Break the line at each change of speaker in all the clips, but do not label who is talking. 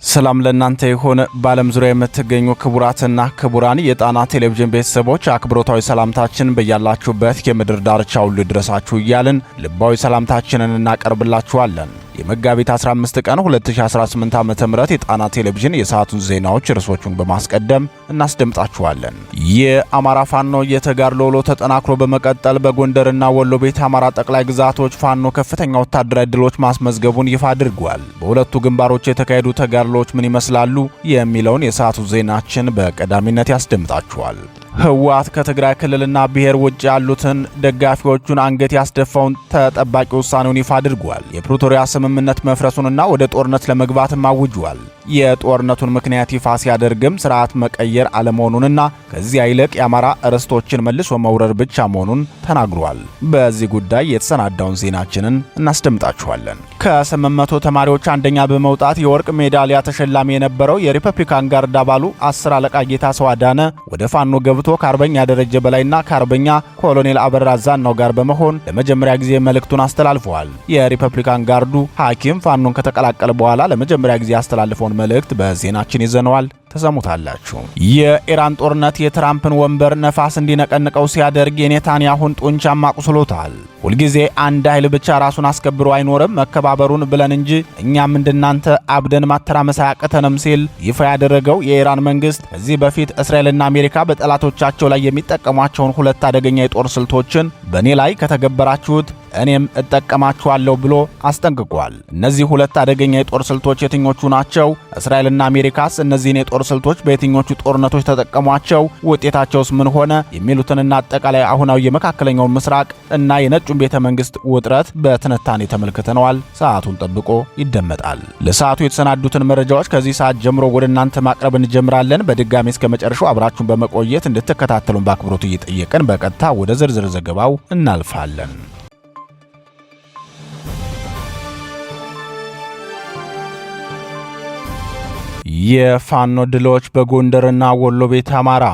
ሰላም ለእናንተ ይሁን። በዓለም ዙሪያ የምትገኙ ክቡራትና ክቡራን የጣና ቴሌቪዥን ቤተሰቦች አክብሮታዊ ሰላምታችን በያላችሁበት የምድር ዳርቻ ሁሉ ይድረሳችሁ እያልን ልባዊ ሰላምታችንን እናቀርብላችኋለን። የመጋቢት 15 ቀን 2018 ዓ.ም የጣና ቴሌቪዥን የሰዓቱን ዜናዎች ርዕሶቹን በማስቀደም እናስደምጣችኋለን። የአማራ ፋኖ የተጋድሎ ውሎ ተጠናክሮ በመቀጠል በጎንደርና ወሎ ቤት አማራ ጠቅላይ ግዛቶች ፋኖ ከፍተኛ ወታደራዊ ድሎች ማስመዝገቡን ይፋ አድርጓል። በሁለቱ ግንባሮች የተካሄዱ ተጋድሎች ምን ይመስላሉ የሚለውን የሰዓቱ ዜናችን በቀዳሚነት ያስደምጣችኋል። ህወሓት ከትግራይ ክልልና ብሔር ውጭ ያሉትን ደጋፊዎቹን አንገት ያስደፋውን ተጠባቂ ውሳኔውን ይፋ አድርጓል። የፕሪቶሪያ ስምምነት መፍረሱንና ወደ ጦርነት ለመግባትም አውጇል። የጦርነቱን ምክንያት ይፋ ሲያደርግም ስርዓት መቀየር አለመሆኑንና ከዚያ ይልቅ የአማራ ርስቶችን መልሶ መውረር ብቻ መሆኑን ተናግሯል። በዚህ ጉዳይ የተሰናዳውን ዜናችንን እናስደምጣችኋለን። ከ800 ተማሪዎች አንደኛ በመውጣት የወርቅ ሜዳሊያ ተሸላሚ የነበረው የሪፐብሊካን ጋርድ አባሉ 10 አለቃ ጌታ ሰው አዳነ ወደ ፋኖ ገብቶ ከአርበኛ ደረጀ በላይና ከአርበኛ ኮሎኔል አበራ ዛናው ጋር በመሆን ለመጀመሪያ ጊዜ መልእክቱን አስተላልፈዋል። የሪፐብሊካን ጋርዱ ሐኪም ፋኖን ከተቀላቀለ በኋላ ለመጀመሪያ ጊዜ ያስተላልፈውን መልእክት በዜናችን ይዘነዋል። ተሰሙታላችሁ። የኢራን ጦርነት የትራምፕን ወንበር ነፋስ እንዲነቀንቀው ሲያደርግ የኔታንያሁን ጡንቻም አቁስሎታል። ሁልጊዜ አንድ ኃይል ብቻ ራሱን አስከብሮ አይኖርም፣ መከባበሩን ብለን እንጂ እኛም እንደናንተ አብደን ማተራመስ አያቅተንም ሲል ይፋ ያደረገው የኢራን መንግስት ከዚህ በፊት እስራኤልና አሜሪካ በጠላቶቻቸው ላይ የሚጠቀሟቸውን ሁለት አደገኛ የጦር ስልቶችን በእኔ ላይ ከተገበራችሁት እኔም እጠቀማችኋለሁ ብሎ አስጠንቅቋል። እነዚህ ሁለት አደገኛ የጦር ስልቶች የትኞቹ ናቸው? እስራኤልና አሜሪካስ እነዚህን የጦር ስልቶች በየትኞቹ ጦርነቶች ተጠቀሟቸው? ውጤታቸውስ ምን ሆነ? የሚሉትንና አጠቃላይ አሁናዊ የመካከለኛውን ምስራቅ እና የነጩን ቤተ መንግስት ውጥረት በትንታኔ ተመልክተነዋል። ሰዓቱን ጠብቆ ይደመጣል። ለሰዓቱ የተሰናዱትን መረጃዎች ከዚህ ሰዓት ጀምሮ ወደ እናንተ ማቅረብ እንጀምራለን። በድጋሚ እስከ መጨረሻው አብራችሁን በመቆየት እንድትከታተሉን በአክብሮት እየጠየቅን በቀጥታ ወደ ዝርዝር ዘገባው እናልፋለን። የፋኖ ድሎች በጎንደርና ወሎ ቤት አማራ።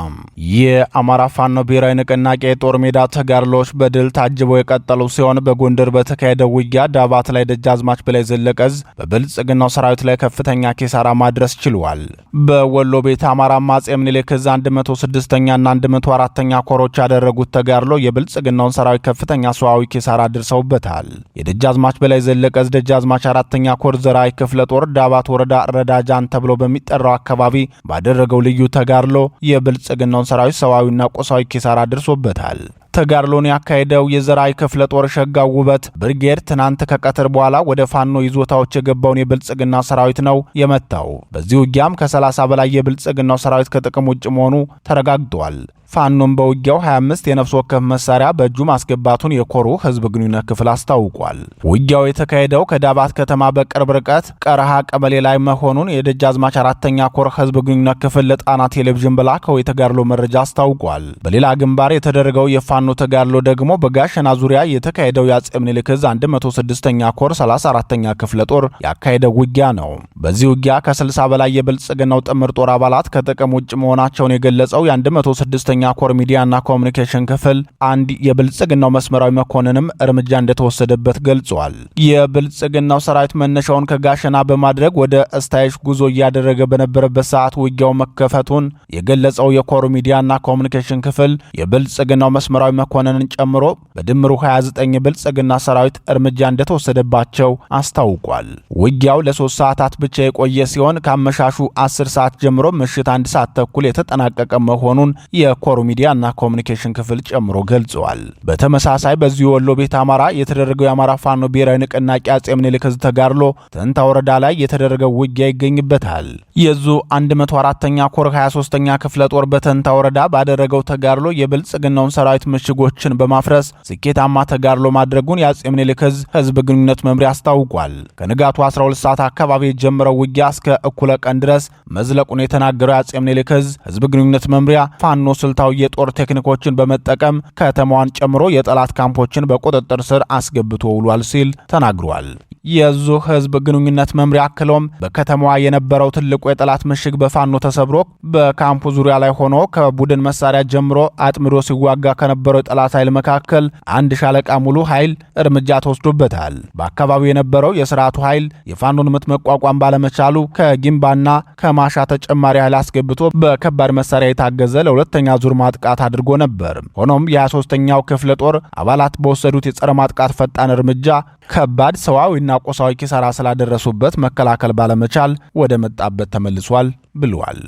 የአማራ ፋኖ ብሔራዊ ንቅናቄ የጦር ሜዳ ተጋድሎች በድል ታጅበው የቀጠሉ ሲሆን በጎንደር በተካሄደው ውጊያ ዳባት ላይ ደጃዝማች በላይ ዘለቀዝ በብልጽግናው ሰራዊት ላይ ከፍተኛ ኪሳራ ማድረስ ችሏል። በወሎ ቤት አማራ አፄ ምኒልክ ዕዝ 106ኛና 104ኛ ኮሮች ያደረጉት ተጋድሎ የብልጽግናውን ሰራዊት ከፍተኛ ሰዋዊ ኪሳራ አድርሰውበታል። የደጃዝማች በላይ ዘለቀዝ ደጃዝማች 4ኛ ኮር ዘራይ ክፍለ ጦር ዳባት ወረዳ ረዳጃን ተብሎ በሚጠራው አካባቢ ባደረገው ልዩ ተጋድሎ የብልጽግናውን ሰራዊት ሰዋዊና ቆሳዊ ኪሳራ አድርሶበታል። ተጋድሎን ያካሄደው የዘራይ ክፍለ ጦር ሸጋው ውበት ብርጌድ ትናንት ከቀትር በኋላ ወደ ፋኖ ይዞታዎች የገባውን የብልጽግና ሰራዊት ነው የመታው። በዚህ ውጊያም ከ30 በላይ የብልጽግናው ሰራዊት ከጥቅም ውጭ መሆኑ ተረጋግጧል። ፋኖም በውጊያው 25 የነፍስ ወከፍ መሳሪያ በእጁ ማስገባቱን የኮሩ ህዝብ ግንኙነት ክፍል አስታውቋል። ውጊያው የተካሄደው ከዳባት ከተማ በቅርብ ርቀት ቀረሃ ቀበሌ ላይ መሆኑን የደጃዝማች 4ኛ ኮር ህዝብ ግንኙነት ክፍል ለጣና ቴሌቪዥን በላከው የተጋድሎ መረጃ አስታውቋል። በሌላ ግንባር የተደረገው የፋኖ ተጋድሎ ደግሞ በጋሸና ዙሪያ የተካሄደው የአፄ ምኒልክ ዕዝ 106ኛ ኮር 34ኛ ክፍለ ጦር ያካሄደው ውጊያ ነው። በዚህ ውጊያ ከ60 በላይ የብልጽግናው ጥምር ጦር አባላት ከጥቅም ውጭ መሆናቸውን የገለጸው የ106ኛ ኮር ሚዲያና ኮሙኒኬሽን ክፍል አንድ የብልጽግናው መስመራዊ መኮንንም እርምጃ እንደተወሰደበት ገልጿል። የብልጽግናው ሰራዊት መነሻውን ከጋሸና በማድረግ ወደ እስታይሽ ጉዞ እያደረገ በነበረበት ሰዓት ውጊያው መከፈቱን የገለጸው የኮር ሚዲያና ኮሙኒኬሽን ክፍል የብልጽግናው መስመራዊ መኮንንን ጨምሮ በድምሩ 29 የብልጽግና ሰራዊት እርምጃ እንደተወሰደባቸው አስታውቋል። ውጊያው ለ3 ሰዓታት ብቻ የቆየ ሲሆን ከአመሻሹ 10 ሰዓት ጀምሮ ምሽት 1 ሰዓት ተኩል የተጠናቀቀ መሆኑን የኮር ሚዲያና ኮሙኒኬሽን ክፍል ጨምሮ ገልጸዋል። በተመሳሳይ በዚህ ወሎ ቤት አማራ የተደረገው የአማራ ፋኖ ብሔራዊ ንቅናቄ አፄ ምኒልክ ዕዝ ተጋድሎ ተንታ ወረዳ ላይ የተደረገው ውጊያ ይገኝበታል። የዙ 104ኛ ኮር 23ኛ ክፍለ ጦር በተንታ ወረዳ ባደረገው ተጋድሎ የብልጽግናውን ሰራዊት ምሽጎችን በማፍረስ ስኬታማ ተጋድሎ ማድረጉን የአፄ ምኒልክ ዕዝ ህዝብ ግንኙነት መምሪያ አስታውቋል። ከንጋቱ 12 ሰዓት አካባቢ የጀመረው ውጊያ እስከ እኩለ ቀን ድረስ መዝለቁን የተናገረው የአፄ ምኒልክ ዕዝ ህዝብ ግንኙነት መምሪያ ፋኖ ስልታዊ የጦር ቴክኒኮችን በመጠቀም ከተማዋን ጨምሮ የጠላት ካምፖችን በቁጥጥር ስር አስገብቶ ውሏል ሲል ተናግሯል። የዙ ህዝብ ግንኙነት መምሪያ አክሎም በከተማዋ የነበረው ትልቁ የጠላት ምሽግ በፋኖ ተሰብሮ በካምፑ ዙሪያ ላይ ሆኖ ከቡድን መሳሪያ ጀምሮ አጥምዶ ሲዋጋ ከነበረው በነበረው የጠላት ኃይል መካከል አንድ ሻለቃ ሙሉ ኃይል እርምጃ ተወስዶበታል። በአካባቢው የነበረው የስርዓቱ ኃይል የፋኖን ምት መቋቋም ባለመቻሉ ከጊምባና ከማሻ ተጨማሪ ኃይል አስገብቶ በከባድ መሳሪያ የታገዘ ለሁለተኛ ዙር ማጥቃት አድርጎ ነበር። ሆኖም የ23ኛው ክፍለ ጦር አባላት በወሰዱት የጸረ ማጥቃት ፈጣን እርምጃ ከባድ ሰዋዊና ቁሳዊ ኪሳራ ስላደረሱበት መከላከል ባለመቻል ወደ መጣበት ተመልሷል ብለዋል።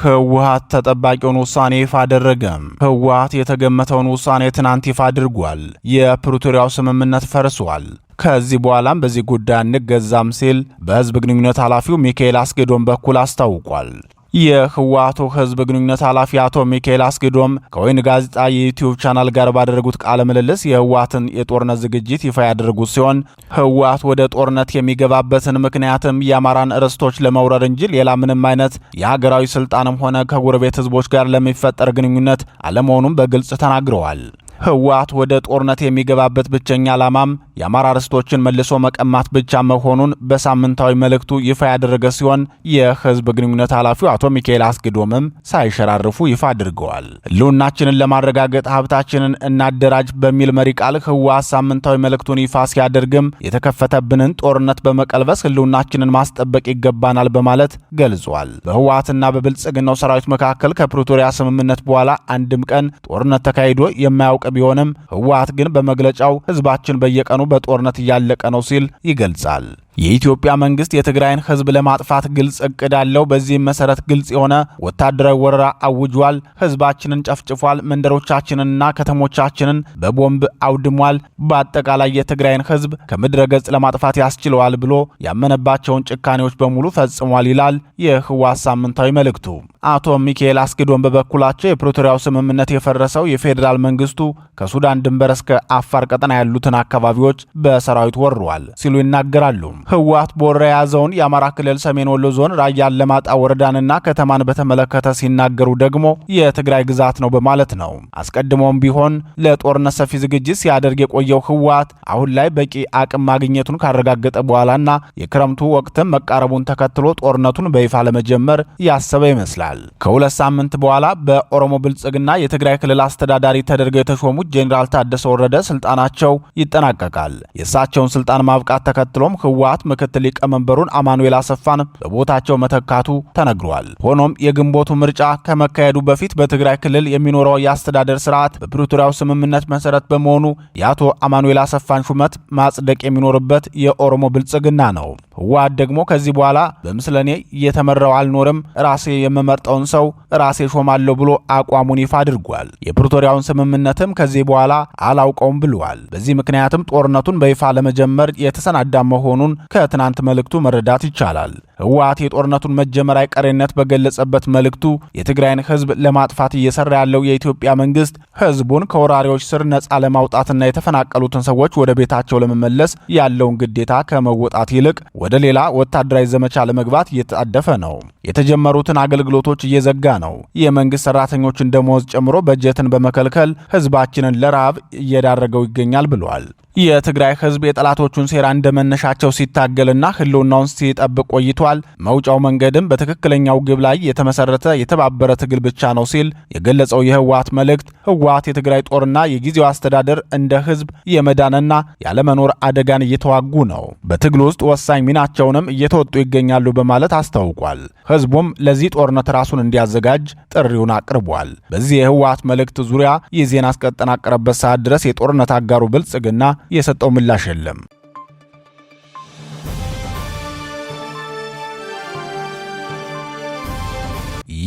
ህወሓት ተጠባቂውን ውሳኔ ይፋ አደረገ። ህወሓት የተገመተውን ውሳኔ ትናንት ይፋ አድርጓል። የፕሪቶሪያው ስምምነት ፈርሷል። ከዚህ በኋላም በዚህ ጉዳይ አንገዛም ሲል በህዝብ ግንኙነት ኃላፊው ሚካኤል አስገዶም በኩል አስታውቋል። የህወሓቱ ህዝብ ግንኙነት ኃላፊ አቶ ሚካኤል አስገዶም ከወይን ጋዜጣ የዩቲዩብ ቻናል ጋር ባደረጉት ቃለ ምልልስ የህወሓትን የጦርነት ዝግጅት ይፋ ያደረጉት ሲሆን ህወሓት ወደ ጦርነት የሚገባበትን ምክንያትም የአማራን ርስቶች ለመውረር እንጂ ሌላ ምንም አይነት የሀገራዊ ስልጣንም ሆነ ከጎረቤት ህዝቦች ጋር ለሚፈጠር ግንኙነት አለመሆኑን በግልጽ ተናግረዋል። ህወሓት ወደ ጦርነት የሚገባበት ብቸኛ ዓላማም የአማራ ርስቶችን መልሶ መቀማት ብቻ መሆኑን በሳምንታዊ መልእክቱ ይፋ ያደረገ ሲሆን የህዝብ ግንኙነት ኃላፊው አቶ ሚካኤል አስገዶምም ሳይሸራርፉ ይፋ አድርገዋል። ህልውናችንን ለማረጋገጥ ሀብታችንን እናደራጅ በሚል መሪ ቃል ህወሓት ሳምንታዊ መልእክቱን ይፋ ሲያደርግም የተከፈተብንን ጦርነት በመቀልበስ ህልውናችንን ማስጠበቅ ይገባናል በማለት ገልጿል። በህወሓትና በብልጽግናው ሰራዊት መካከል ከፕሪቶሪያ ስምምነት በኋላ አንድም ቀን ጦርነት ተካሂዶ የማያውቅ ቢሆንም ህወሓት ግን በመግለጫው ህዝባችን በየቀኑ በጦርነት እያለቀ ነው ሲል ይገልጻል። የኢትዮጵያ መንግስት የትግራይን ህዝብ ለማጥፋት ግልጽ እቅድ አለው። በዚህም መሰረት ግልጽ የሆነ ወታደራዊ ወረራ አውጇል። ህዝባችንን ጨፍጭፏል። መንደሮቻችንንና ከተሞቻችንን በቦምብ አውድሟል። በአጠቃላይ የትግራይን ህዝብ ከምድረ ገጽ ለማጥፋት ያስችለዋል ብሎ ያመነባቸውን ጭካኔዎች በሙሉ ፈጽሟል ይላል የህወሓት ሳምንታዊ መልእክቱ። አቶ ሚካኤል አስገዶም በበኩላቸው የፕሪቶሪያው ስምምነት የፈረሰው የፌዴራል መንግስቱ ከሱዳን ድንበር እስከ አፋር ቀጠና ያሉትን አካባቢዎች በሰራዊት ወርሯል ሲሉ ይናገራሉ። ህወሓት በወረራ የያዘውን የአማራ ክልል ሰሜን ወሎ ዞን ራያ አላማጣ ወረዳንና ከተማን በተመለከተ ሲናገሩ ደግሞ የትግራይ ግዛት ነው በማለት ነው። አስቀድሞም ቢሆን ለጦርነት ሰፊ ዝግጅት ሲያደርግ የቆየው ህወሓት አሁን ላይ በቂ አቅም ማግኘቱን ካረጋገጠ በኋላና የክረምቱ ወቅትም መቃረቡን ተከትሎ ጦርነቱን በይፋ ለመጀመር ያሰበ ይመስላል። ከሁለት ሳምንት በኋላ በኦሮሞ ብልጽግና የትግራይ ክልል አስተዳዳሪ ተደርገው የተሾሙት ጄኔራል ታደሰ ወረደ ስልጣናቸው ይጠናቀቃል። የእሳቸውን ስልጣን ማብቃት ተከትሎም ህወሓት ምክትል ሊቀመንበሩን አማኑኤል አሰፋን በቦታቸው መተካቱ ተነግሯል። ሆኖም የግንቦቱ ምርጫ ከመካሄዱ በፊት በትግራይ ክልል የሚኖረው የአስተዳደር ስርዓት በፕሪቶሪያው ስምምነት መሰረት በመሆኑ የአቶ አማኑኤል አሰፋን ሹመት ማጽደቅ የሚኖርበት የኦሮሞ ብልጽግና ነው። ህወሓት ደግሞ ከዚህ በኋላ በምስለኔ እየተመራው አልኖርም፣ ራሴ የምመርጠውን ሰው ራሴ ሾማለሁ ብሎ አቋሙን ይፋ አድርጓል። የፕሪቶሪያውን ስምምነትም ከዚህ በኋላ አላውቀውም ብለዋል። በዚህ ምክንያትም ጦርነቱን በይፋ ለመጀመር የተሰናዳ መሆኑን ከትናንት መልእክቱ መረዳት ይቻላል። ህወሓት የጦርነቱን መጀመር አይቀሬነት በገለጸበት መልእክቱ የትግራይን ህዝብ ለማጥፋት እየሰራ ያለው የኢትዮጵያ መንግስት ህዝቡን ከወራሪዎች ስር ነጻ ለማውጣትና የተፈናቀሉትን ሰዎች ወደ ቤታቸው ለመመለስ ያለውን ግዴታ ከመወጣት ይልቅ ወደ ሌላ ወታደራዊ ዘመቻ ለመግባት እየተጣደፈ ነው። የተጀመሩትን አገልግሎቶች እየዘጋ ነው። የመንግስት ሰራተኞችን ደሞዝ ጨምሮ በጀትን በመከልከል ህዝባችንን ለረሃብ እየዳረገው ይገኛል ብለዋል። የትግራይ ህዝብ የጠላቶቹን ሴራ እንደመነሻቸው ሲታገልና ህልውናውን ሲጠብቅ ቆይቷል። መውጫው መንገድም በትክክለኛው ግብ ላይ የተመሰረተ የተባበረ ትግል ብቻ ነው ሲል የገለጸው የህወሓት መልእክት ህወሓት የትግራይ ጦርና የጊዜው አስተዳደር እንደ ህዝብ የመዳንና ያለመኖር አደጋን እየተዋጉ ነው፣ በትግል ውስጥ ወሳኝ ሚናቸውንም እየተወጡ ይገኛሉ በማለት አስታውቋል። ህዝቡም ለዚህ ጦርነት ራሱን እንዲያዘጋጅ ጥሪውን አቅርቧል። በዚህ የህወሓት መልእክት ዙሪያ ይህ ዜና እስከተጠናቀረበት ሰዓት ድረስ የጦርነት አጋሩ ብልጽግና የሰጠው ምላሽ የለም።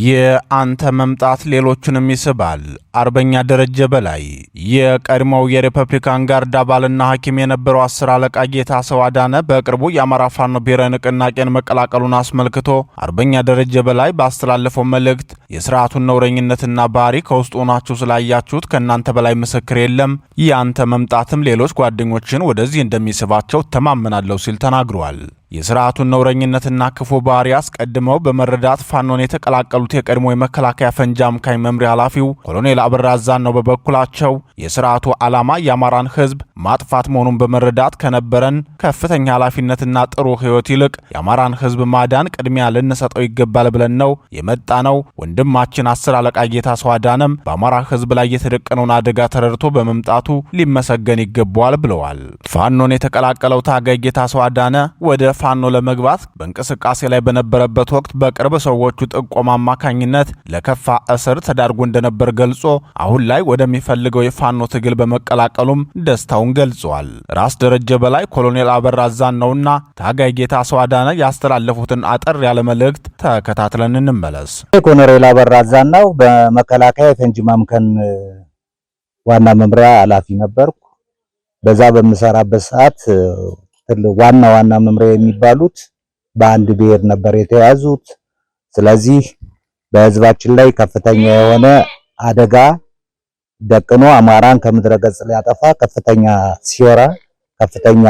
የአንተ መምጣት ሌሎችንም ይስባል። አርበኛ ደረጀ በላይ የቀድሞው የሪፐብሊካን ጋርድ አባልና ሐኪም የነበረው 10 አለቃ ጌታሰው አዳነ በቅርቡ የአማራ ፋኖ ብሔራዊ ንቅናቄን መቀላቀሉን አስመልክቶ አርበኛ ደረጀ በላይ ባስተላለፈው መልእክት የስርዓቱን ነውረኝነትና ባህሪ ከውስጡ ሆናችሁ ስላያችሁት ከእናንተ በላይ ምስክር የለም። የአንተ መምጣትም ሌሎች ጓደኞችን ወደዚህ እንደሚስባቸው ተማመናለሁ ሲል ተናግሯል። የሥርዓቱን ነውረኝነትና ክፉ ባህሪ አስቀድመው በመረዳት ፋኖን የተቀላቀሉት የቀድሞ የመከላከያ ፈንጂ አምካኝ መምሪያ ኃላፊው ኮሎኔል አበራ አዛናው በበኩላቸው የሥርዓቱ ዓላማ የአማራን ሕዝብ ማጥፋት መሆኑን በመረዳት ከነበረን ከፍተኛ ኃላፊነትና ጥሩ ሕይወት ይልቅ የአማራን ሕዝብ ማዳን ቅድሚያ ልንሰጠው ይገባል ብለን ነው የመጣ ነው። ወንድማችን 10 አለቃ ጌታሰው አዳነም በአማራ ሕዝብ ላይ የተደቀነውን አደጋ ተረድቶ በመምጣቱ ሊመሰገን ይገባዋል ብለዋል። ፋኖን የተቀላቀለው ታጋይ ጌታሰው አዳነ ወደ ፋኖ ለመግባት በእንቅስቃሴ ላይ በነበረበት ወቅት በቅርብ ሰዎቹ ጥቆማ አማካኝነት ለከፋ እስር ተዳርጎ እንደነበር ገልጾ አሁን ላይ ወደሚፈልገው የፋኖ ትግል በመቀላቀሉም ደስታውን ገልጿል። ራስ ደረጀ በላይ ኮሎኔል አበራ አዛናውና ታጋይ ጌታሰው አዳነ ያስተላለፉትን አጠር ያለ መልእክት ተከታትለን እንመለስ።
ኮሎኔል አበራ አዛናው በመከላከያ የፈንጂ ማምከን ዋና መምሪያ ኃላፊ ነበርኩ። በዛ በምሰራበት ሰዓት ዋና መምሪያ የሚባሉት በአንድ ብሔር ነበር የተያዙት። ስለዚህ በህዝባችን ላይ ከፍተኛ የሆነ አደጋ ደቅኖ አማራን ከምድረ ገጽ ሊያጠፋ ከፍተኛ ሲራ ከፍተኛ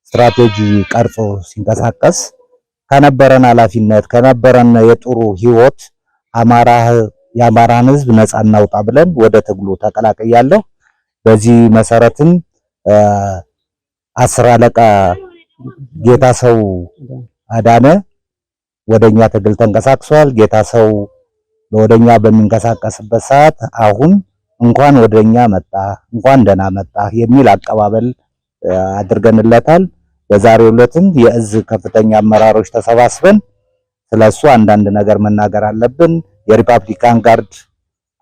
ስትራቴጂ ቀርጾ ሲንቀሳቀስ ከነበረን ኃላፊነት ከነበረን የጥሩ ህይወት የአማራን ህዝብ ነፃ እናውጣ ብለን ወደ ትግሉ ተቀላቅያለሁ። በዚህ መሰረትም 10 አለቃ ጌታሰው አዳነ ወደኛ ትግል ተንቀሳቅሷል። ጌታሰው ወደኛ በሚንቀሳቀስበት ሰዓት አሁን እንኳን ወደኛ መጣ እንኳን ደህና መጣ የሚል አቀባበል አድርገንለታል። በዛሬው ዕለትም የእዝ ከፍተኛ አመራሮች ተሰባስበን ስለሱ አንዳንድ ነገር መናገር አለብን። የሪፐብሊካን ጋርድ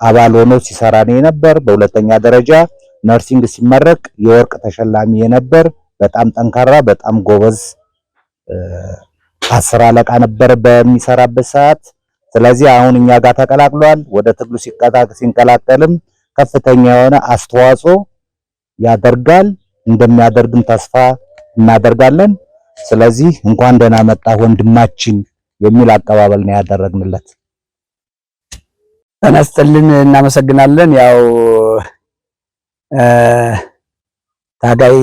አባል ሆኖ ሲሰራ ነበር። በሁለተኛ ደረጃ ነርሲንግ ሲመረቅ የወርቅ ተሸላሚ የነበር በጣም ጠንካራ በጣም ጎበዝ 10 አለቃ ነበር በሚሰራበት ሰዓት። ስለዚህ አሁን እኛ ጋር ተቀላቅሏል። ወደ ትግሉ ሲንቀላቀልም ከፍተኛ የሆነ አስተዋጽኦ ያደርጋል፣ እንደሚያደርግም ተስፋ እናደርጋለን። ስለዚህ እንኳን ደህና መጣ ወንድማችን የሚል አቀባበል ነው ያደረግንለት።
ተነስተልን እናመሰግናለን። ያው ታጋይ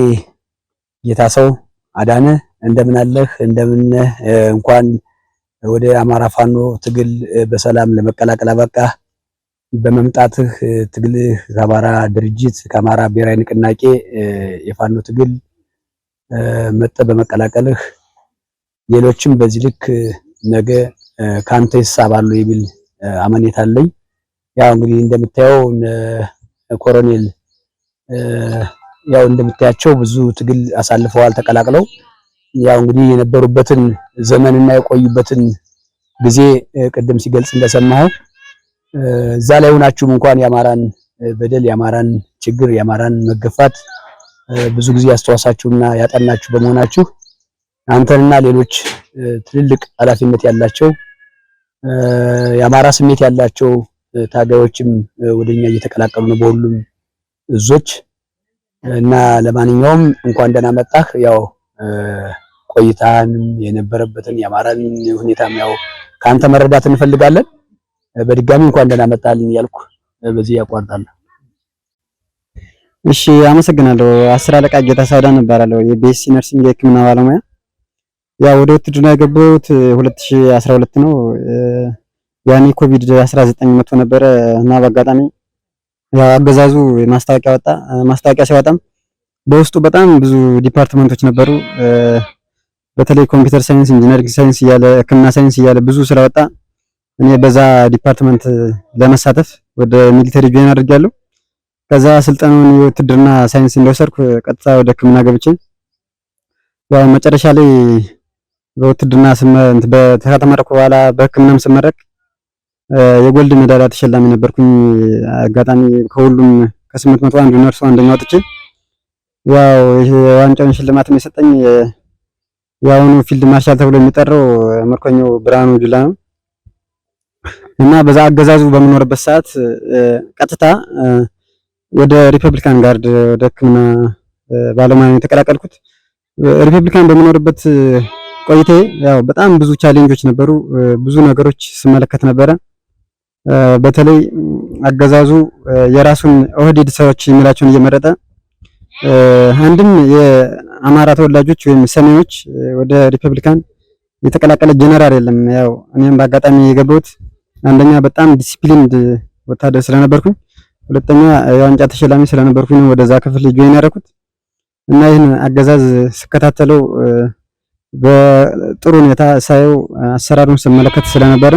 ጌታሰው አዳነ እንደምን አለህ? እንደምን እንኳን ወደ አማራ ፋኖ ትግል በሰላም ለመቀላቀል አበቃ። በመምጣትህ ትግልህ ከአማራ ድርጅት ከአማራ ብሔራዊ ንቅናቄ የፋኖ ትግል በመቀላቀልህ ሌሎችም በዚህ ልክ ነገ ካንተ ይሳባሉ የሚል አመኔታ አለኝ። ያው እንግዲህ እንደምታየው ኮሎኔል ያው እንደምታያቸው ብዙ ትግል አሳልፈዋል ተቀላቅለው። ያው እንግዲህ የነበሩበትን ዘመንና የቆዩበትን ጊዜ ቅድም ሲገልጽ እንደሰማኸው እዛ ላይ ሆናችሁም እንኳን የአማራን በደል የአማራን ችግር የአማራን መገፋት ብዙ ጊዜ ያስተዋሳችሁና ያጠናችሁ በመሆናችሁ አንተንና ሌሎች ትልልቅ ኃላፊነት ያላቸው የአማራ ስሜት ያላቸው ታጋዮችም ወደኛ እየተቀላቀሉ ነው በሁሉም እዞች እና ለማንኛውም እንኳን ደህና መጣህ። ያው ቆይታንም የነበረበትን የአማራን ሁኔታም ያው ካንተ መረዳት እንፈልጋለን። በድጋሚ እንኳን ደህና መጣልኝ ያልኩ በዚህ ያቋርጣለሁ።
እሺ አመሰግናለሁ። 10 አለቃ ጌታሰው አዳነ እባላለሁ። የቢኤስሲ ነርሲንግ የሕክምና ባለሙያ። ያው ወደ ውትድርና የገባሁት 2012 ነው። ያኔ ኮቪድ-19 መጥቶ ነበረ እና በአጋጣሚ ያው አገዛዙ ማስታወቂያ ወጣ። ማስታወቂያ ሲወጣም በውስጡ በጣም ብዙ ዲፓርትመንቶች ነበሩ። በተለይ ኮምፒውተር ሳይንስ፣ ኢንጂነሪንግ ሳይንስ እያለ ሕክምና ሳይንስ እያለ ብዙ ስለወጣ እኔ በዛ ዲፓርትመንት ለመሳተፍ ወደ ሚሊተሪ ጆይን አድርጌያለሁ። ከዛ ስልጠናውን የውትድርና ሳይንስ እንደወሰድኩ ቀጥታ ወደ ሕክምና ገብቼ ያው መጨረሻ ላይ በውትድርና ከተመረቅኩ በኋላ በሕክምናም ስመረቅ የጎልድ ሜዳሊያ ተሸላሚ ነበርኩኝ። አጋጣሚ ከሁሉም ከ800 አንዱ ነርሱ አንደኛ ወጥቼ ያው የዋንጫውን ሽልማት ነው የሰጠኝ ያውኑ ፊልድ ማርሻል ተብሎ የሚጠራው ምርኮኛው ብርሃኑ ጁላ ነው። እና በዛ አገዛዙ በመኖርበት ሰዓት ቀጥታ ወደ ሪፐብሊካን ጋርድ ወደ ሕክምና ባለሙያ የተቀላቀልኩት። ሪፐብሊካን በመኖርበት ቆይቴ ያው በጣም ብዙ ቻሌንጆች ነበሩ። ብዙ ነገሮች ስመለከት ነበረ። በተለይ አገዛዙ የራሱን ኦህዴድ ሰዎች የሚላቸውን እየመረጠ አንድም የአማራ ተወላጆች ወይም ሰሜኖች ወደ ሪፐብሊካን የተቀላቀለ ጀነራል የለም። ያው እኔም በአጋጣሚ የገባሁት አንደኛ በጣም ዲሲፕሊንድ ወታደር ስለነበርኩኝ፣ ሁለተኛ የዋንጫ ተሸላሚ ስለነበርኩኝ ወደዛ ክፍል ጆይን ያደረኩት እና ይህን አገዛዝ ስከታተለው በጥሩ ሁኔታ ሳየው አሰራሩን ስመለከት ስለነበረ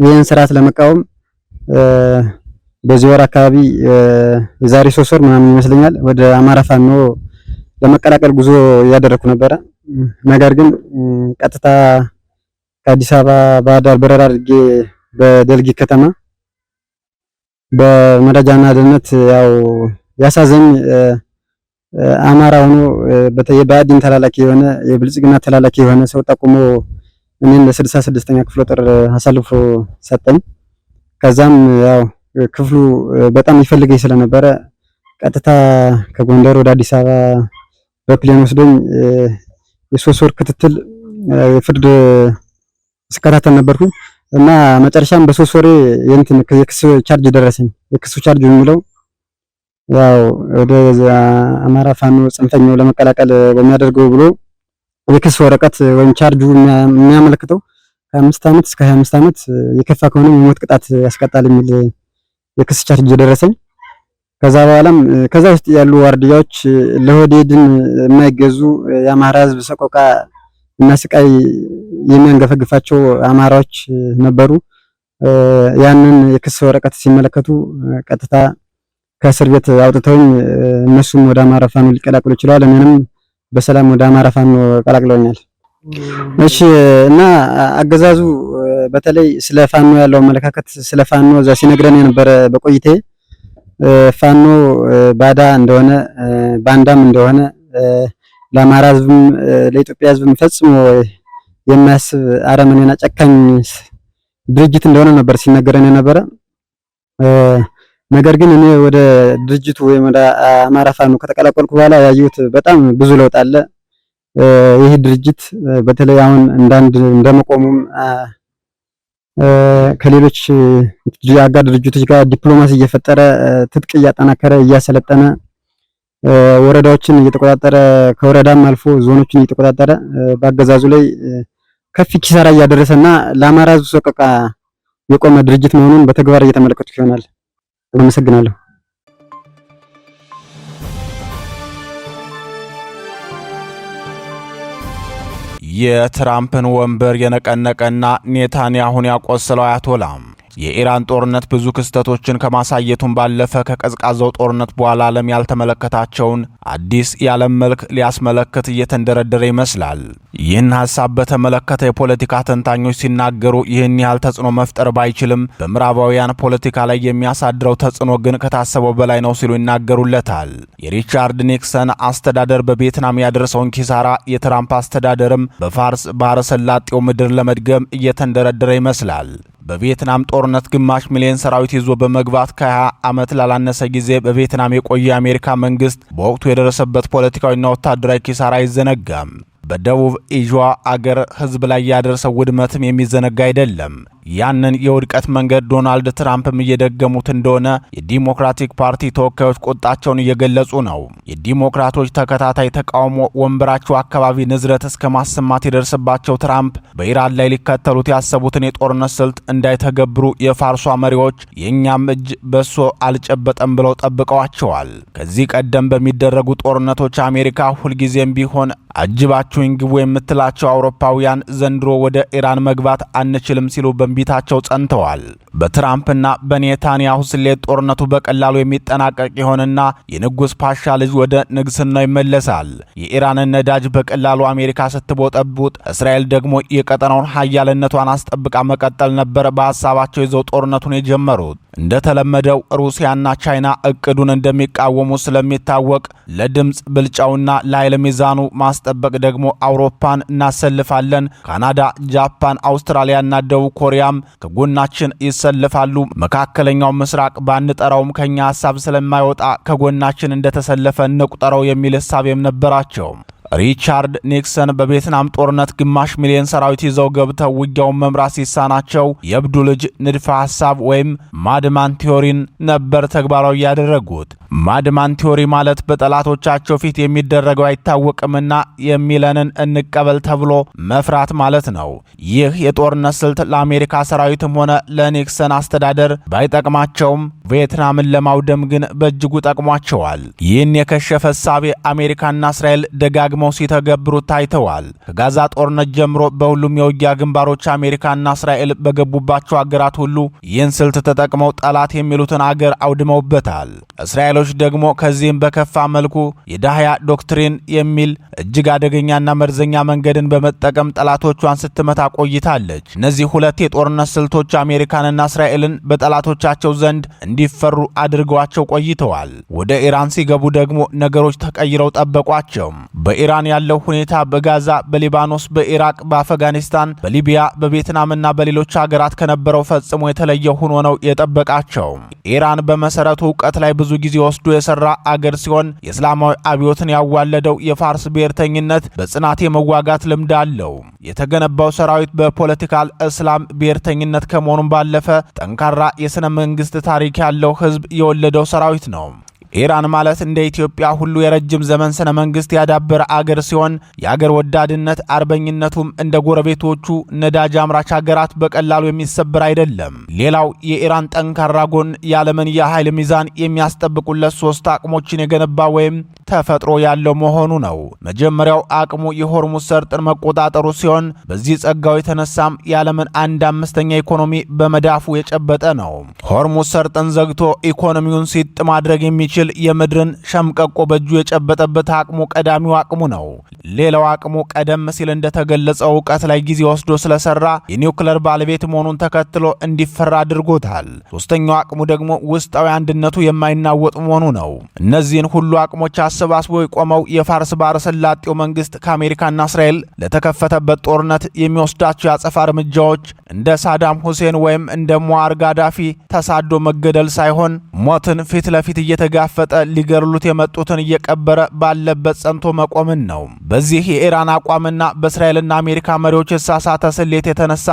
ይህን ስርዓት ለመቃወም በዚህ ወር አካባቢ የዛሬ 3 ወር ምናምን ይመስለኛል ወደ አማራ ፋኖ ለመቀላቀል ጉዞ ያደረኩ ነበረ። ነገር ግን ቀጥታ ከአዲስ አበባ ባህር ዳር በረራ አድርጌ በደልጊ ከተማ በመረጃና ደህንነት ያው ያሳዘኝ አማራ ሆኖ የብአዴን ተላላኪ የሆነ የብልጽግና ተላላኪ የሆነ ሰው ጠቁሞ እኔን ለ66ኛ ክፍለ ጦር አሳልፎ ሰጠኝ። ከዛም ያው ክፍሉ በጣም ይፈልገኝ ስለነበረ ቀጥታ ከጎንደር ወደ አዲስ አበባ በፕሌን ወስዶኝ የ3 ወር ክትትል የፍርድ ስከታተል ነበርኩኝ እና መጨረሻም በ3 ወሬ የክስ ቻርጅ ደረሰኝ። የክሱ ቻርጅ የሚለው ያው ወደ አማራ ፋኖ ጽንፈኛው ለመቀላቀል በሚያደርገው ብሎ የክስ ወረቀት ወይም ቻርጁ የሚያመለክተው ከ5 ዓመት እስከ 25 ዓመት የከፋ ከሆነ የሞት ቅጣት ያስቀጣል የሚል የክስ ቻርጅ ደረሰኝ። ከዛ በኋላም ከዛ ውስጥ ያሉ ዋርዲያዎች ለሆዴድን የማይገዙ የአማራ ሕዝብ ሰቆቃ እና ስቃይ የሚያንገፈግፋቸው አማራዎች ነበሩ። ያንን የክስ ወረቀት ሲመለከቱ ቀጥታ ከእስር ቤት አውጥተውኝ እነሱም ወደ አማራ ፋኖ ሊቀላቅሉ ይችላል። እኔንም በሰላም ወደ አማራ ፋኖ ቀላቅለውኛል። እሺ እና አገዛዙ በተለይ ስለ ፋኖ ያለው አመለካከት ስለ ፋኖ እዛ ሲነግረን የነበረ በቆይቴ ፋኖ ባዳ እንደሆነ ባንዳም እንደሆነ ለአማራ ሕዝብም ለኢትዮጵያ ሕዝብም ፈጽሞ የማያስብ አረመኔና ጨካኝ ድርጅት እንደሆነ ነበር ሲነገረን የነበረ። ነገር ግን እኔ ወደ ድርጅቱ ወይም ወደ አማራ ፋኖ ከተቀላቀልኩ በኋላ ያየሁት በጣም ብዙ ለውጥ አለ። ይህ ድርጅት በተለይ አሁን እንደመቆሙም ከሌሎች አጋር ድርጅቶች ጋር ዲፕሎማሲ እየፈጠረ ትጥቅ እያጠናከረ እያሰለጠነ ወረዳዎችን እየተቆጣጠረ ከወረዳም አልፎ ዞኖችን እየተቆጣጠረ በአገዛዙ ላይ ከፍ ኪሳራ እያደረሰና ለአማራ ሕዝብ ሰቆቃ የቆመ ድርጅት መሆኑን በተግባር እየተመለከቱ ይሆናል። አመሰግናለሁ።
የትራምፕን ወንበር የነቀነቀና ኔታንያሁን ያቆሰለው አያቶላም የኢራን ጦርነት ብዙ ክስተቶችን ከማሳየቱን ባለፈ ከቀዝቃዛው ጦርነት በኋላ ዓለም ያልተመለከታቸውን አዲስ የዓለም መልክ ሊያስመለክት እየተንደረደረ ይመስላል። ይህን ሐሳብ በተመለከተ የፖለቲካ ተንታኞች ሲናገሩ ይህን ያህል ተጽዕኖ መፍጠር ባይችልም በምዕራባውያን ፖለቲካ ላይ የሚያሳድረው ተጽዕኖ ግን ከታሰበው በላይ ነው ሲሉ ይናገሩለታል። የሪቻርድ ኒክሰን አስተዳደር በቪየትናም ያደረሰውን ኪሳራ የትራምፕ አስተዳደርም በፋርስ ባህረ ሰላጤው ምድር ለመድገም እየተንደረደረ ይመስላል። በቪየትናም ጦርነት ግማሽ ሚሊዮን ሰራዊት ይዞ በመግባት ከ20 ዓመት ላላነሰ ጊዜ በቪየትናም የቆየ የአሜሪካ መንግስት በወቅቱ የደረሰበት ፖለቲካዊና ወታደራዊ ኪሳራ አይዘነጋም። በደቡብ ኤዥያ አገር ህዝብ ላይ ያደረሰው ውድመትም የሚዘነጋ አይደለም። ያንን የውድቀት መንገድ ዶናልድ ትራምፕም እየደገሙት እንደሆነ የዲሞክራቲክ ፓርቲ ተወካዮች ቁጣቸውን እየገለጹ ነው። የዲሞክራቶች ተከታታይ ተቃውሞ ወንበራቸው አካባቢ ንዝረት እስከ ማሰማት የደረሰባቸው ትራምፕ በኢራን ላይ ሊከተሉት ያሰቡትን የጦርነት ስልት እንዳይተገብሩ የፋርሷ መሪዎች የእኛም እጅ በሶ አልጨበጠም ብለው ጠብቀዋቸዋል። ከዚህ ቀደም በሚደረጉ ጦርነቶች አሜሪካ ሁልጊዜም ቢሆን አጅባችሁኝ ግቡ የምትላቸው አውሮፓውያን ዘንድሮ ወደ ኢራን መግባት አንችልም ሲሉ በእንቢታቸው ጸንተዋል። በትራምፕና በኔታንያሁ ስሌት ጦርነቱ በቀላሉ የሚጠናቀቅ ይሆንና የንጉስ ፓሻ ልጅ ወደ ንግስናው ይመለሳል። የኢራንን ነዳጅ በቀላሉ አሜሪካ ስትቦጠቡጥ፣ እስራኤል ደግሞ የቀጠናውን ሀያልነቷን አስጠብቃ መቀጠል ነበር በሐሳባቸው ይዘው ጦርነቱን የጀመሩት። እንደተለመደው ሩሲያና ቻይና እቅዱን እንደሚቃወሙ ስለሚታወቅ ለድምፅ ብልጫውና ለኃይል ሚዛኑ ማስጠበቅ ደግሞ አውሮፓን እናሰልፋለን፣ ካናዳ፣ ጃፓን፣ አውስትራሊያና ደቡብ ኮሪያም ከጎናችን ይሰልፋሉ፣ መካከለኛው ምስራቅ ባንጠራውም ከኛ ሐሳብ ስለማይወጣ ከጎናችን እንደተሰለፈ እንቁጠረው የሚል ሐሳብም ነበራቸው። ሪቻርድ ኒክሰን በቪየትናም ጦርነት ግማሽ ሚሊዮን ሰራዊት ይዘው ገብተው ውጊያውን መምራት ሲሳናቸው የእብዱ ልጅ ንድፈ ሐሳብ ወይም ማድማን ቲዮሪን ነበር ተግባራዊ ያደረጉት። ማድማን ቲዮሪ ማለት በጠላቶቻቸው ፊት የሚደረገው አይታወቅምና የሚለንን እንቀበል ተብሎ መፍራት ማለት ነው። ይህ የጦርነት ስልት ለአሜሪካ ሰራዊትም ሆነ ለኒክሰን አስተዳደር ባይጠቅማቸውም ቪየትናምን ለማውደም ግን በእጅጉ ጠቅሟቸዋል። ይህን የከሸፈ እሳቤ አሜሪካና እስራኤል ደጋግመው ሲተገብሩት ታይተዋል። ከጋዛ ጦርነት ጀምሮ በሁሉም የውጊያ ግንባሮች አሜሪካና እስራኤል በገቡባቸው አገራት ሁሉ ይህን ስልት ተጠቅመው ጠላት የሚሉትን አገር አውድመውበታል። እስራኤሎች ደግሞ ከዚህም በከፋ መልኩ የዳህያ ዶክትሪን የሚል እጅግ አደገኛና መርዘኛ መንገድን በመጠቀም ጠላቶቿን ስትመታ ቆይታለች። እነዚህ ሁለት የጦርነት ስልቶች አሜሪካንና እስራኤልን በጠላቶቻቸው ዘንድ እንዲፈሩ አድርገዋቸው ቆይተዋል። ወደ ኢራን ሲገቡ ደግሞ ነገሮች ተቀይረው ጠበቋቸው። በኢራን ያለው ሁኔታ በጋዛ፣ በሊባኖስ፣ በኢራቅ፣ በአፍጋኒስታን፣ በሊቢያ፣ በቪየትናምና በሌሎች ሀገራት ከነበረው ፈጽሞ የተለየ ሆኖ ነው የጠበቃቸው። ኢራን በመሰረቱ እውቀት ላይ ብዙ ጊዜ ወስዶ የሰራ አገር ሲሆን የእስላማዊ አብዮትን ያዋለደው የፋርስ ብሔርተኝነት በጽናት የመዋጋት ልምድ አለው። የተገነባው ሰራዊት በፖለቲካል እስላም ብሔርተኝነት ከመሆኑም ባለፈ ጠንካራ የሥነ መንግስት ታሪክ ያለው ህዝብ የወለደው ሰራዊት ነው። ኢራን ማለት እንደ ኢትዮጵያ ሁሉ የረጅም ዘመን ስነ መንግስት ያዳበረ አገር ሲሆን የአገር ወዳድነት አርበኝነቱም እንደ ጎረቤቶቹ ነዳጅ አምራች ሀገራት በቀላሉ የሚሰበር አይደለም። ሌላው የኢራን ጠንካራ ጎን የዓለምን የኃይል ሚዛን የሚያስጠብቁለት ሶስት አቅሞችን የገነባ ወይም ተፈጥሮ ያለው መሆኑ ነው። መጀመሪያው አቅሙ የሆርሙዝ ሰርጥን መቆጣጠሩ ሲሆን በዚህ ጸጋው የተነሳም የዓለምን 1/5 ኢኮኖሚ በመዳፉ የጨበጠ ነው። ሆርሙዝ ሰርጥን ዘግቶ ኢኮኖሚውን ሲጥ ማድረግ የሚችል የምድርን ሸምቀቆ በእጁ የጨበጠበት አቅሙ ቀዳሚው አቅሙ ነው። ሌላው አቅሙ ቀደም ሲል እንደተገለጸው እውቀት ላይ ጊዜ ወስዶ ስለሰራ የኒውክሌር ባለቤት መሆኑን ተከትሎ እንዲፈራ አድርጎታል። ሶስተኛው አቅሙ ደግሞ ውስጣዊ አንድነቱ የማይናወጥ መሆኑ ነው። እነዚህን ሁሉ አቅሞች አሰባስቦ የቆመው የፋርስ ባሕረ ሰላጤው መንግስት ከአሜሪካና እስራኤል ለተከፈተበት ጦርነት የሚወስዳቸው የአጸፋ እርምጃዎች እንደ ሳዳም ሁሴን ወይም እንደ ሙአር ጋዳፊ ተሳዶ መገደል ሳይሆን ሞትን ፊት ለፊት እየተጋፈጠ ሊገርሉት የመጡትን እየቀበረ ባለበት ጸንቶ መቆምን ነው። በዚህ የኢራን አቋምና በእስራኤልና አሜሪካ መሪዎች የተሳሳተ ስሌት የተነሳ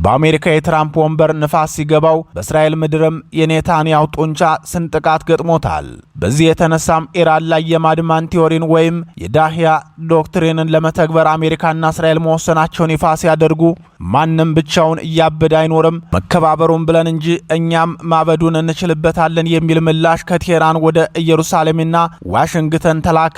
በአሜሪካ የትራምፕ ወንበር ንፋስ ሲገባው በእስራኤል ምድርም የኔታንያሁ ጡንቻ ስንጥቃት ገጥሞታል። በዚህ የተነሳም ኢራን ላይ የማድማን ቲዮሪን ወይም የዳህያ ዶክትሪንን ለመተግበር አሜሪካና እስራኤል መወሰናቸውን ይፋ ሲያደርጉ ማንም ብቻውን እያበደ አይኖርም፣ መከባበሩን ብለን እንጂ እኛም ማበዱን እንችልበታለን የሚል ምላሽ ከቴህራን ወደ ኢየሩሳሌምና ዋሽንግተን ተላከ።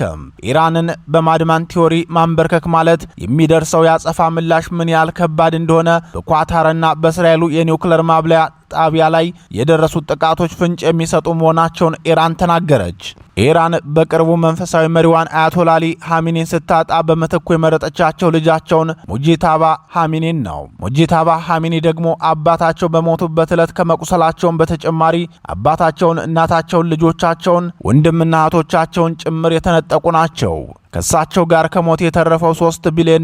ኢራንን በማድማን ቲዮሪ ማንበርከክ ማለት የሚደርሰው ያጸፋ ምላሽ ምን ያህል ከባድ እንደሆነ በኳታርና በእስራኤሉ የኒውክሌር ማብለያ ጣቢያ ላይ የደረሱት ጥቃቶች ፍንጭ የሚሰጡ መሆናቸውን ኢራን ተናገረች። ኢራን በቅርቡ መንፈሳዊ መሪዋን አያቶላሊ ሐሚኒን ስታጣ በምትኩ የመረጠቻቸው ልጃቸውን ሙጂታባ ሐሚኒን ነው። ሙጂታባ ሐሚኒ ደግሞ አባታቸው በሞቱበት ዕለት ከመቁሰላቸውን በተጨማሪ አባታቸውን፣ እናታቸውን፣ ልጆቻቸውን፣ ወንድምና እህቶቻቸውን ጭምር የተነጠቁ ናቸው። ከእሳቸው ጋር ከሞት የተረፈው $3 ቢሊዮን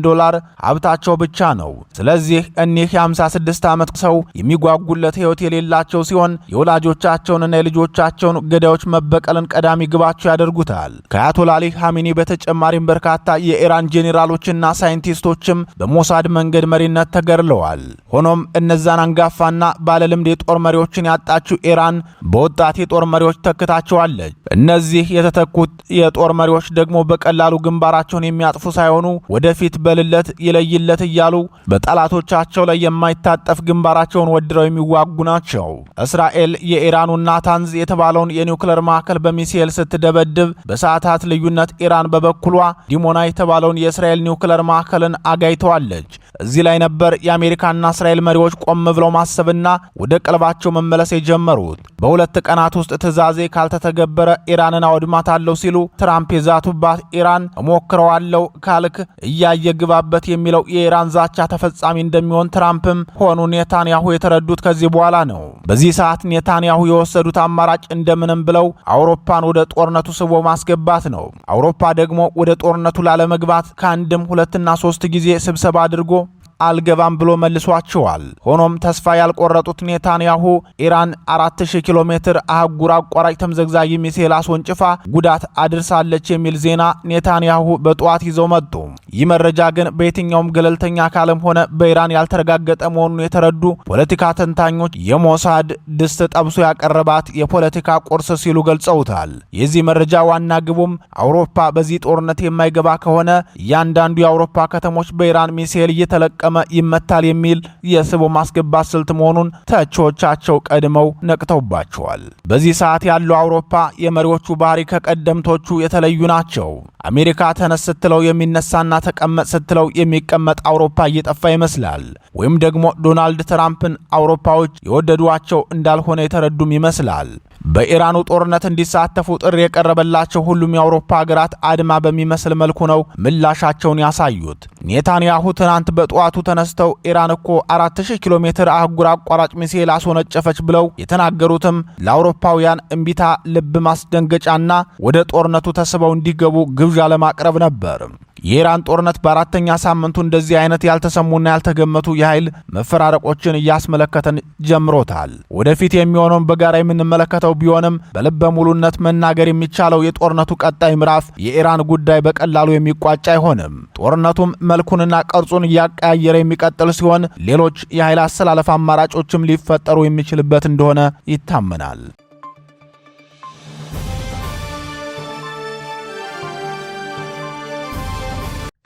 ሀብታቸው ብቻ ነው። ስለዚህ እኒህ የ56 ዓመት ሰው የሚጓጉለት ሕይወት የሌላቸው ሲሆን የወላጆቻቸውንና የልጆቻቸውን ገዳዮች መበቀልን ቀዳሚ ግባቸው ያደርጉታል። ከአያቶላሊ ሐሚኒ በተጨማሪም በርካታ የኢራን ጄኔራሎችና ሳይንቲስቶችም በሞሳድ መንገድ መሪነት ተገድለዋል። ሆኖም እነዛን አንጋፋና ባለልምድ የጦር መሪዎችን ያጣችው ኢራን በወጣት የጦር መሪዎች ተክታቸዋለች። እነዚህ የተተኩት የጦር መሪዎች ደግሞ በቀላሉ ግንባራቸውን የሚያጥፉ ሳይሆኑ ወደፊት በልለት ይለይለት እያሉ በጠላቶቻቸው ላይ የማይታጠፍ ግንባራቸውን ወድረው የሚዋጉ ናቸው። እስራኤል የኢራኑ ናታንዝ የተባለውን የኒውክሌር ማዕከል በሚሳኤል ስትደበድብ በሰዓታት ልዩነት ኢራን በበኩሏ ዲሞና የተባለውን የእስራኤል ኒውክሌር ማዕከልን አጋይተዋለች። እዚህ ላይ ነበር የአሜሪካና እስራኤል መሪዎች ቆም ብለው ማሰብና ወደ ቀልባቸው መመለስ የጀመሩት። በሁለት ቀናት ውስጥ ትዕዛዜ ካልተተገበረ ኢራንን አወድማታለሁ ሲሉ ትራምፕ የዛቱባት ኢራን እሞክረዋለሁ ካልክ እያየ ግባበት የሚለው የኢራን ዛቻ ተፈጻሚ እንደሚሆን ትራምፕም ሆኑ ኔታንያሁ የተረዱት ከዚህ በኋላ ነው። በዚህ ሰዓት ኔታንያሁ የወሰዱት አማራጭ እንደምንም ብለው አውሮፓን ወደ ጦርነቱ ስቦ ማስገባት ነው። አውሮፓ ደግሞ ወደ ጦርነቱ ላለመግባት ከአንድም 2 እና 3 ጊዜ ስብሰባ አድርጎ አልገባም ብሎ መልሷቸዋል። ሆኖም ተስፋ ያልቆረጡት ኔታንያሁ ኢራን 4000 ኪሎ ሜትር አህጉር አቋራጭ ተምዘግዛጊ ሚሳኤል አስወንጭፋ ጉዳት አድርሳለች የሚል ዜና ኔታንያሁ በጠዋት ይዘው መጡ። ይህ መረጃ ግን በየትኛውም ገለልተኛ አካልም ሆነ በኢራን ያልተረጋገጠ መሆኑን የተረዱ ፖለቲካ ተንታኞች የሞሳድ ድስት ጠብሶ ያቀረባት የፖለቲካ ቁርስ ሲሉ ገልጸውታል። የዚህ መረጃ ዋና ግቡም አውሮፓ በዚህ ጦርነት የማይገባ ከሆነ እያንዳንዱ የአውሮፓ ከተሞች በኢራን ሚሳኤል እየተለቀመ ይመታል የሚል የስቦ ማስገባት ስልት መሆኑን ተቺዎቻቸው ቀድመው ነቅተውባቸዋል። በዚህ ሰዓት ያለው አውሮፓ የመሪዎቹ ባህሪ ከቀደምቶቹ የተለዩ ናቸው። አሜሪካ ተነስ ስትለው የሚነሳና ተቀመጥ ስትለው የሚቀመጥ አውሮፓ እየጠፋ ይመስላል። ወይም ደግሞ ዶናልድ ትራምፕን አውሮፓዎች የወደዷቸው እንዳልሆነ የተረዱም ይመስላል። በኢራኑ ጦርነት እንዲሳተፉ ጥሪ የቀረበላቸው ሁሉም የአውሮፓ ሀገራት አድማ በሚመስል መልኩ ነው ምላሻቸውን ያሳዩት። ኔታንያሁ ትናንት በጠዋቱ ተነስተው ኢራን እኮ 4000 ኪሎ ሜትር አህጉር አቋራጭ ሚሳኤል አስወነጨፈች ብለው የተናገሩትም ለአውሮፓውያን እምቢታ ልብ ማስደንገጫና ወደ ጦርነቱ ተስበው እንዲገቡ ግብዣ ለማቅረብ ነበር። የኢራን ጦርነት በአራተኛ ሳምንቱ እንደዚህ አይነት ያልተሰሙና ያልተገመቱ የኃይል መፈራረቆችን እያስመለከተን ጀምሮታል። ወደፊት የሚሆነውን በጋራ የምንመለከተው ቢሆንም በልበ ሙሉነት መናገር የሚቻለው የጦርነቱ ቀጣይ ምዕራፍ የኢራን ጉዳይ በቀላሉ የሚቋጭ አይሆንም። ጦርነቱም መልኩንና ቅርጹን እያቀያየረ የሚቀጥል ሲሆን ሌሎች የኃይል አሰላለፍ አማራጮችም ሊፈጠሩ የሚችልበት እንደሆነ ይታመናል።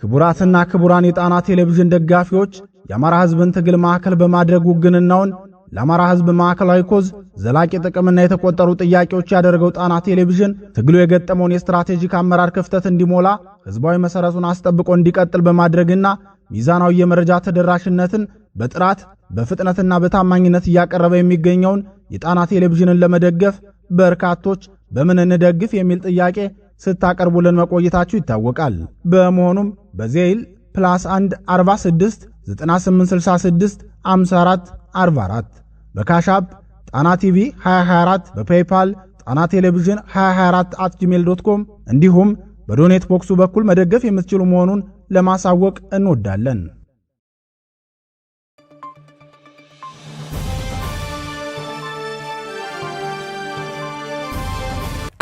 ክቡራትና ክቡራን የጣና ቴሌቪዥን ደጋፊዎች የአማራ ሕዝብን ትግል ማዕከል በማድረግ ውግንናውን ለአማራ ሕዝብ ማዕከላዊ ኮዝ ዘላቂ ጥቅምና የተቆጠሩ ጥያቄዎች ያደረገው ጣና ቴሌቪዥን ትግሉ የገጠመውን የስትራቴጂክ አመራር ክፍተት እንዲሞላ ሕዝባዊ መሰረቱን አስጠብቆ እንዲቀጥል በማድረግና ሚዛናዊ የመረጃ ተደራሽነትን በጥራት በፍጥነትና በታማኝነት እያቀረበ የሚገኘውን የጣና ቴሌቪዥንን ለመደገፍ በርካቶች በምን እንደግፍ የሚል ጥያቄ ስታቀርቡልን መቆየታችሁ ይታወቃል። በመሆኑም በዜል +1 46 9866 54 44 በካሻፕ ጣና ቲቪ 2024 በፔይፓል ጣና ቴሌቪዥን 2024@gmail.com እንዲሁም በዶኔት ቦክሱ በኩል መደገፍ የምትችሉ መሆኑን ለማሳወቅ እንወዳለን።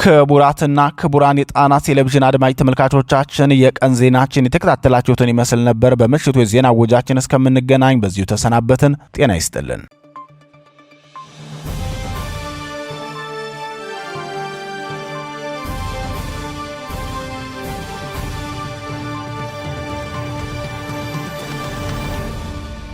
ክቡራትና ክቡራን የጣና ቴሌቪዥን አድማጭ ተመልካቾቻችን የቀን ዜናችን የተከታተላችሁትን ይመስል ነበር። በምሽቱ የዜና ወጃችን እስከምንገናኝ በዚሁ ተሰናበትን። ጤና ይስጥልን።